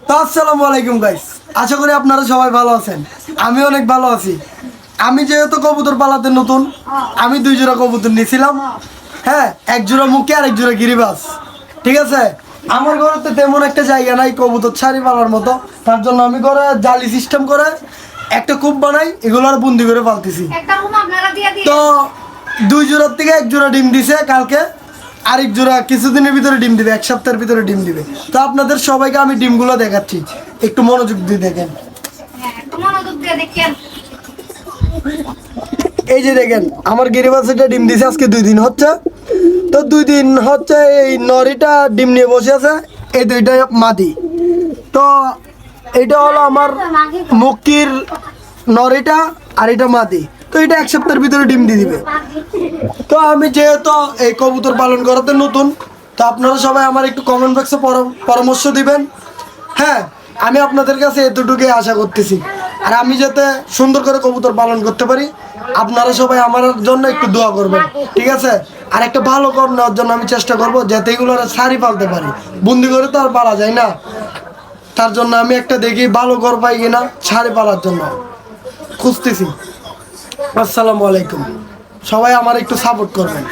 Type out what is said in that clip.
তো আসসালামু আলাইকুম গাইস, আশা করি আপনারা সবাই ভালো আছেন। আমি অনেক ভালো আছি। আমি যেহেতু কবুতর পালাতে নতুন, আমি 2 জোড়া কবুতর নিয়েছিলাম। হ্যাঁ, এক জোড়া মুখী আর এক জোড়া গিরিবাস। ঠিক আছে, আমার ঘরে তো তেমন একটা জায়গা নাই কবুতর ছাড়ি পালার মতো। তার জন্য আমি ঘরে জালি সিস্টেম করে একটা কূপ বানাই, এগুলো আর বন্দি করে পালতেছি। তো 2 জোড়ার থেকে 1 জোড়া ডিম দিছে কালকে, আরেক জোড়া কিছুদিনের ভিতরে ডিম দিবে, 1 সপ্তাহের ভিতরে ডিম দিবে। তো আপনাদের সবাইকে আমি ডিমগুলো দেখাচ্ছি, একটু মনোযোগ দিয়ে দেখেন। এই যে দেখেন, আমার গিরিবাসটা ডিম দিছে আজকে 2 দিন হচ্ছে। তো 2 দিন হচ্ছে এই নরিটা ডিম নিয়ে বসে আছে, এই 2টা মাদি। তো এটা হলো আমার মুক্তির নরিটা, আর এটা মাদি। তো এটা 1 সপ্তাহের ভিতরে ডিম দিয়ে দিবে। তো আমি যেহেতু এই কবুতর পালন করাতে নতুন, তো আপনারা সবাই আমার একটু কমেন্ট বক্সে পরামর্শ দিবেন। হ্যাঁ, আমি আপনাদের কাছে এতটুকুই আশা করতেছি। আর আমি যাতে সুন্দর করে কবুতর পালন করতে পারি, আপনারা সবাই আমার জন্য একটু দোয়া করবেন, ঠিক আছে? আর একটা ভালো কর নেওয়ার জন্য আমি চেষ্টা করবো, যাতে এগুলো সারি পালতে পারি। বন্দি করে তো আর পালা যায় না, তার জন্য আমি একটা দেখি ভালো ঘর পাই কিনা ছাড়ে পালার জন্য খুঁজতেছি। আসসালামু আলাইকুম, সবাই আমার একটু সাপোর্ট করবেন।